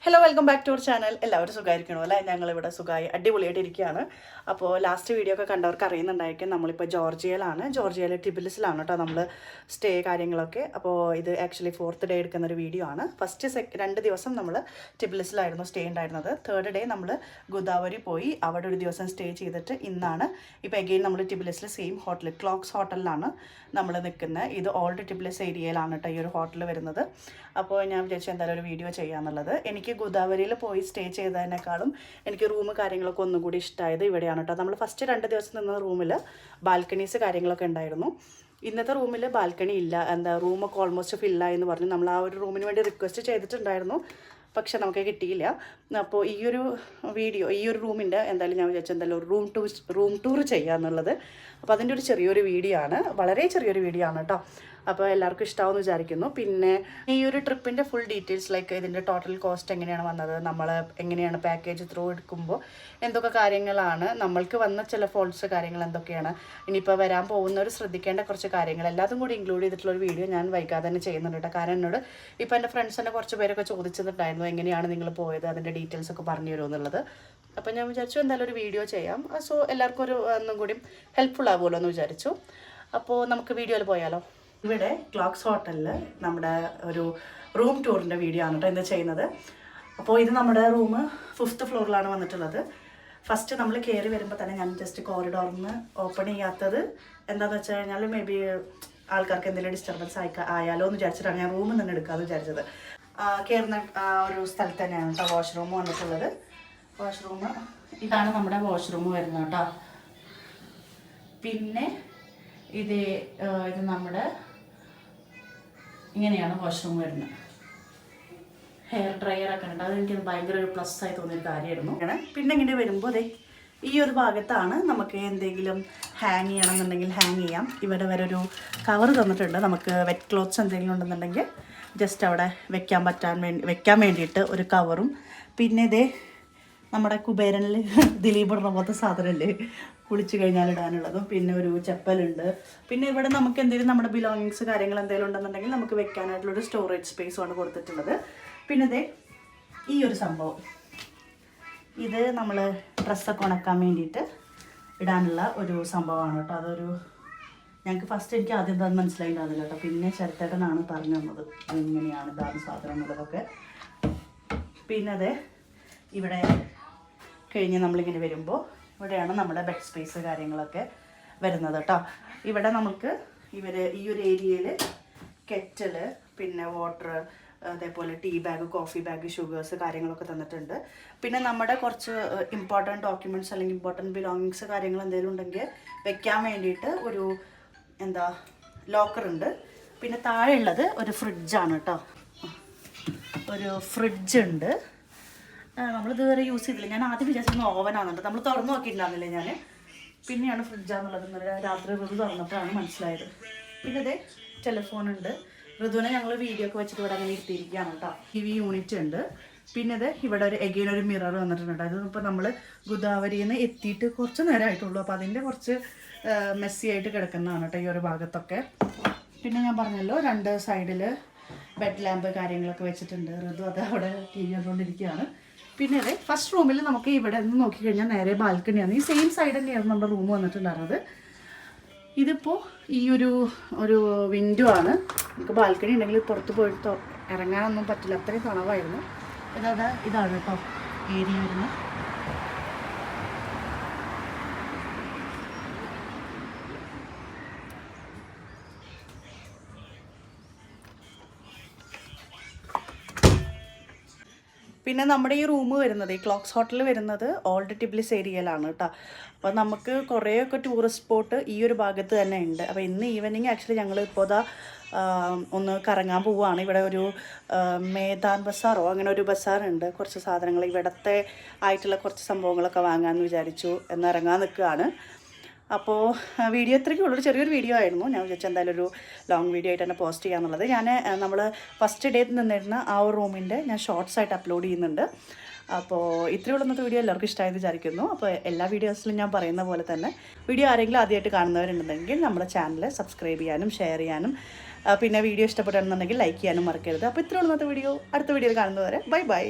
Hello welcome back to our channel. എല്ലാവരും സുഖമായിരിക്കണോ അല്ലേ? ഞങ്ങളിവിടെ സുഖമായി അടിപൊളിയായിട്ടിരിക്കുകയാണ്. അപ്പോൾ ലാസ്റ്റ് വീഡിയോ ഒക്കെ കണ്ടവർക്ക് അറിയുന്നുണ്ടായിരിക്കും, നമ്മളിപ്പോൾ ജോർജിയയിലെ ടിബിലിസിലാണ് കേട്ടോ നമ്മൾ സ്റ്റേ കാര്യങ്ങളൊക്കെ. അപ്പോൾ ഇത് ആക്ച്വലി 4th ഡേ എടുക്കുന്നൊരു വീഡിയോ ആണ്. ഫസ്റ്റ് 2 ദിവസം നമ്മൾ ടിബിലിസിലായിരുന്നു സ്റ്റേ ഉണ്ടായിരുന്നത്. 3rd ഡേ നമ്മൾ ഗോദാവരി പോയി അവിടെ ഒരു ദിവസം സ്റ്റേ ചെയ്തിട്ട് ഇന്നാണ് ഇപ്പോൾ എഗെയിൻ നമ്മൾ ടിബിലിസിൽ സെയിം ഹോട്ടൽ ക്ലോക്സ് ഹോട്ടലിലാണ് നമ്മൾ നിൽക്കുന്നത്. ഇത് ഓൾഡ് ടിബിലിസ് ഏരിയയിലാണ് കേട്ടോ ഈ ഒരു ഹോട്ടൽ വരുന്നത്. അപ്പോൾ ഞാൻ വിചാരിച്ചു എന്തായാലും ഒരു വീഡിയോ ചെയ്യാമെന്നുള്ളത്. എനിക്ക് ഗോദാവരിയിൽ പോയി സ്റ്റേ ചെയ്തതിനേക്കാളും എനിക്ക് റൂം കാര്യങ്ങളൊക്കെ ഒന്നും കൂടി ഇഷ്ടമായത് ഇവിടെയാണ് കേട്ടോ. നമ്മൾ ഫസ്റ്റ് 2 ദിവസം നിന്ന റൂമിൽ ബാൽക്കണീസ് കാര്യങ്ങളൊക്കെ ഉണ്ടായിരുന്നു. ഇന്നത്തെ റൂമിൽ ബാൽക്കണി ഇല്ല, റൂമൊക്കെ ഓൾമോസ്റ്റ് ഫില്ലായി എന്ന് പറഞ്ഞു. നമ്മൾ ആ ഒരു റൂമിന് വേണ്ടി റിക്വസ്റ്റ് ചെയ്തിട്ടുണ്ടായിരുന്നു, പക്ഷെ നമുക്ക് കിട്ടിയില്ല. അപ്പോൾ ഈ ഒരു റൂമിൻ്റെ എന്തായാലും ഞാൻ വിചാരിച്ചു എന്തായാലും ഒരു റൂം ടൂർ ചെയ്യാമെന്നുള്ളത്. അപ്പോൾ അതിൻ്റെ ഒരു ചെറിയൊരു വീഡിയോ ആണ്, വളരെ ചെറിയൊരു വീഡിയോ ആണ് കേട്ടോ. അപ്പോൾ എല്ലാവർക്കും ഇഷ്ടമാവുമെന്ന് വിചാരിക്കുന്നു. പിന്നെ ഈ ഒരു ട്രിപ്പിൻ്റെ ഫുൾ ഡീറ്റെയിൽസ് ലൈക്ക് ഇതിൻ്റെ ടോട്ടൽ കോസ്റ്റ് എങ്ങനെയാണ് വന്നത്, നമ്മൾ എങ്ങനെയാണ് പാക്കേജ് ത്രൂ എടുക്കുമ്പോൾ എന്തൊക്കെ കാര്യങ്ങളാണ് നമ്മൾക്ക് വന്ന ചില ഫോൾട്ട്സ് കാര്യങ്ങൾ എന്തൊക്കെയാണ്, ഇനിയിപ്പോൾ വരാൻ പോകുന്നവർ ശ്രദ്ധിക്കേണ്ട കുറച്ച് കാര്യങ്ങൾ എല്ലാതും കൂടി ഇൻക്ലൂഡ് ചെയ്തിട്ടുള്ളൊരു വീഡിയോ ഞാൻ വൈകാതെ തന്നെ ചെയ്യുന്നുണ്ട് കേട്ടോ. കാരണം എന്നോട് ഇപ്പോൾ എൻ്റെ ഫ്രണ്ട്സ് തന്നെ കുറച്ച് പേരൊക്കെ ചോദിച്ചിട്ടുണ്ടായിരുന്നു എങ്ങനെയാണ് നിങ്ങൾ പോയത്, അതിൻ്റെ ഡീറ്റെയിൽസ് ഒക്കെ പറഞ്ഞു തരുമോ എന്നുള്ളത്. അപ്പോൾ ഞാൻ വിചാരിച്ചു എന്തായാലും ഒരു വീഡിയോ ചെയ്യാം. സോ എല്ലാവർക്കും ഒന്നും കൂടി ഹെൽപ്ഫുൾ ആകുമല്ലോ എന്ന് വിചാരിച്ചു. അപ്പോൾ നമുക്ക് വീഡിയോയിൽ പോയാലോ. ഇവിടെ ക്ലോക്സ് ഹോട്ടലിൽ നമ്മുടെ ഒരു റൂം ടൂറിൻ്റെ വീഡിയോ ആണ് കേട്ടോ ഇന്ന് ചെയ്യുന്നത്. അപ്പോൾ ഇത് നമ്മുടെ റൂം 5th ഫ്ലോറിലാണ് വന്നിട്ടുള്ളത്. ഫസ്റ്റ് നമ്മൾ കയറി വരുമ്പോൾ തന്നെ ഞാൻ ജസ്റ്റ് കോറിഡോറിന് ഓപ്പൺ ചെയ്യാത്തത് എന്താണെന്ന് വെച്ച് കഴിഞ്ഞാൽ മേ ബി ആൾക്കാർക്ക് എന്തെങ്കിലും ഡിസ്റ്റർബൻസ് ആയാലോ എന്ന് വിചാരിച്ചിട്ടാണ് ഞാൻ റൂമിൽ നിന്ന് എടുക്കാമെന്ന് വിചാരിച്ചത്. കയറുന്ന ഒരു സ്ഥലത്ത് തന്നെയാണ് കേട്ടോ വാഷ്റൂം വന്നിട്ടുള്ളത്. വാഷ്റൂം ഇതാണ് നമ്മുടെ വാഷ്റൂം വരുന്നത് കേട്ടോ. പിന്നെ ഇത് നമ്മുടെ ഇങ്ങനെയാണ് വാഷ്റൂം വരുന്നത്. ഹെയർ ഡ്രയറൊക്കെ ഉണ്ട്, അതെനിക്ക് ഭയങ്കര ഒരു പ്ലസ് ആയി തോന്നിയൊരു കാര്യമായിരുന്നു. പിന്നെ ഇങ്ങനെ വരുമ്പോൾ അതെ ഈ ഒരു ഭാഗത്താണ് നമുക്ക് എന്തെങ്കിലും ഹാങ് ചെയ്യണമെന്നുണ്ടെങ്കിൽ ഹാങ് ചെയ്യാം. ഇവിടെ വരെ ഒരു കവർ തന്നിട്ടുണ്ട്, നമുക്ക് വെറ്റ് ക്ലോത്ത്സ് എന്തെങ്കിലും ഉണ്ടെന്നുണ്ടെങ്കിൽ ജസ്റ്റ് അവിടെ വെക്കാൻ വേണ്ടിയിട്ട് ഒരു കവറും. പിന്നെ ഇതേ നമ്മുടെ കുബേരനിൽ ദിലീപ് ഇടുന്ന പോലത്തെ സാധനമല്ലേ കുളിച്ച് കഴിഞ്ഞാൽ ഇടാനുള്ളതും. പിന്നെ ഒരു ചപ്പലുണ്ട്. പിന്നെ ഇവിടെ നമുക്ക് എന്തെങ്കിലും നമ്മുടെ ബിലോങ്ങിങ്സ് കാര്യങ്ങൾ എന്തെങ്കിലും ഉണ്ടെന്നുണ്ടെങ്കിൽ നമുക്ക് വെക്കാനായിട്ടുള്ളൊരു സ്റ്റോറേജ് സ്പേസുമാണ് കൊടുത്തിട്ടുള്ളത്. പിന്നെ ഇതേ ഈ ഒരു സംഭവം, ഇത് നമ്മൾ ഡ്രസ്സൊക്കെ ഉണക്കാൻ വേണ്ടിയിട്ട് ഇടാനുള്ള ഒരു സംഭവമാണ് കേട്ടോ. ഞങ്ങൾക്ക് ഫസ്റ്റ് എനിക്ക് ആദ്യം എന്താണെന്ന് മനസ്സിലായിട്ടുണ്ടാവില്ല കേട്ടോ. പിന്നെ ശരത്തേട്ടനാണ് പറഞ്ഞു തന്നത് ഇങ്ങനെയാണ് ഇതാണ് സാധനം എന്നുള്ളതൊക്കെ. പിന്നെ അതെ ഇവിടെ കഴിഞ്ഞ് നമ്മളിങ്ങനെ വരുമ്പോൾ ഇവിടെയാണ് നമ്മുടെ ബെഡ് സ്പേസ് കാര്യങ്ങളൊക്കെ വരുന്നത് കേട്ടോ. ഇവിടെ നമുക്ക് ഈ ഒരു ഏരിയയിൽ കെറ്റിൽ, പിന്നെ വാട്ടർ, അതേപോലെ tea bag, coffee bag, sugars കാര്യങ്ങളൊക്കെ തന്നിട്ടുണ്ട്. പിന്നെ നമ്മുടെ കുറച്ച് ഇമ്പോർട്ടൻറ്റ് ഡോക്യുമെൻറ്റ്സ് അല്ലെങ്കിൽ ഇമ്പോർട്ടൻറ്റ് ബിലോങ്ങിങ്സ് കാര്യങ്ങൾ എന്തെങ്കിലും ഉണ്ടെങ്കിൽ വെക്കാൻ വേണ്ടിയിട്ട് ഒരു ലോക്കറുണ്ട്. പിന്നെ താഴെ ഉള്ളത് ഒരു ഫ്രിഡ്ജാണ് കേട്ടോ. ഒരു ഫ്രിഡ്ജുണ്ട്, നമ്മളിതുവരെ യൂസ് ചെയ്തില്ല. ഞാൻ ആദ്യം വിചാരിച്ചിരുന്ന ഓവനാണെന്നുണ്ട്, നമ്മൾ തുറന്നു നോക്കിയിട്ടുണ്ടാകുന്നില്ലേ ഞാൻ. പിന്നെയാണ് ഫ്രിഡ്ജാന്നുള്ളത് ഇന്നലെ രാത്രി ഋതു തുറന്നപ്പോഴാണ് മനസ്സിലായത്. പിന്നെ അതേ ടെലിഫോണുണ്ട്. ഋതുവിനെ ഞങ്ങൾ വീഡിയോ ഒക്കെ വെച്ചിട്ട് ഇവിടെ അങ്ങനെ ഇരുത്തിയിരിക്കുകയാണ് കേട്ടോ. TV യൂണിറ്റ് ഉണ്ട്. പിന്നെ ഇത് ഇവിടെ ഒരു മിറർ വന്നിട്ടുണ്ട്. അതിപ്പോൾ നമ്മൾ ഗോദാവരിയിൽ നിന്ന് എത്തിയിട്ട് കുറച്ച് നേരമായിട്ടുള്ളൂ. അപ്പോൾ അതിൻ്റെ കുറച്ച് മെസ്സി ആയിട്ട് കിടക്കുന്നതാണ് കേട്ടോ ഈ ഒരു ഭാഗത്തൊക്കെ. പിന്നെ ഞാൻ പറഞ്ഞല്ലോ 2 സൈഡിൽ ബെഡ് ലാമ്പ് കാര്യങ്ങളൊക്കെ വെച്ചിട്ടുണ്ട്. ഋതു അത് അവിടെ TV കണ്ടുകൊണ്ടിരിക്കുകയാണ്. പിന്നെ അതെ ഫസ്റ്റ് റൂമിൽ നമുക്ക് ഇവിടെ നിന്ന് നോക്കിക്കഴിഞ്ഞാൽ നേരെ ബാൽക്കണിയാണ്. ഈ സെയിം സൈഡ് തന്നെയായിരുന്നു നമ്മുടെ റൂം വന്നിട്ടുണ്ടായിരുന്നത്. ഇതിപ്പോൾ ഈ ഒരു വിൻഡോ ആണ്. നമുക്ക് ബാൽക്കണി ഉണ്ടെങ്കിൽ പുറത്ത് പോയിട്ട് ഇറങ്ങാനൊന്നും പറ്റില്ല, അത്രയും തണവായിരുന്നു. ഇതാണ് കേട്ടോ ഏരിയ വരുന്നത്. പിന്നെ നമ്മുടെ ഈ റൂം വരുന്നത് ഈ ക്ലോക്സ് ഹോട്ടൽ വരുന്നത് ഓൾഡ് ടിബിലിസ് ഏരിയയിലാണ് കേട്ടോ. അപ്പോൾ നമുക്ക് കുറേയൊക്കെ ടൂറിസ്റ്റ് സ്പോട്ട് ഈ ഒരു ഭാഗത്ത് തന്നെ ഉണ്ട്. അപ്പോൾ ഇന്ന് ഈവനിങ് ആക്ച്വലി ഞങ്ങൾ ഇപ്പോൾ ഒന്ന് കറങ്ങാൻ പോവുകയാണ്. ഇവിടെ ഒരു മേദാൻ ബസാറോ അങ്ങനെ ഒരു ബസാറുണ്ട്. കുറച്ച് സാധനങ്ങൾ ഇവിടത്തെ ആയിട്ടുള്ള കുറച്ച് സംഭവങ്ങളൊക്കെ വാങ്ങാമെന്ന് വിചാരിച്ചു ഇറങ്ങാൻ നിൽക്കുകയാണ്. അപ്പോൾ വീഡിയോ ഇത്രയ്ക്കുള്ളൊരു ചെറിയൊരു വീഡിയോ ആയിരുന്നു. ഞാൻ വിചാരിച്ചു എന്തായാലും ഒരു ലോങ് വീഡിയോ ആയിട്ട് തന്നെ പോസ്റ്റ് ചെയ്യാമെന്നുള്ളത്. നമ്മൾ ഫസ്റ്റ് ഡേ നിന്നിരുന്ന ആ ഒരു റൂമിൻ്റെ ഞാൻ ഷോർട്സ് ആയിട്ട് അപ്ലോഡ് ചെയ്യുന്നുണ്ട്. അപ്പോൾ ഇത്രയുള്ള ഇന്നത്തെ വീഡിയോ എല്ലാവർക്കും ഇഷ്ടമായെന്ന് വിചാരിക്കുന്നു. അപ്പോൾ എല്ലാ വീഡിയോസിലും ഞാൻ പറയുന്ന പോലെ തന്നെ വീഡിയോ ആരെങ്കിലും ആദ്യമായിട്ട് കാണുന്നവരുണ്ടെങ്കിൽ നമ്മുടെ ചാനൽ സബ്സ്ക്രൈബ് ചെയ്യാനും ഷെയർ ചെയ്യാനും പിന്നെ വീഡിയോ ഇഷ്ടപ്പെട്ടാണെന്നുണ്ടെങ്കിൽ ലൈക്ക് ചെയ്യാനും മറക്കരുത്. അപ്പോൾ ഇത്രയുള്ള ഇന്നത്തെ വീഡിയോ. അടുത്ത വീഡിയോയിൽ കാണുന്നവരെ ബൈ ബൈ.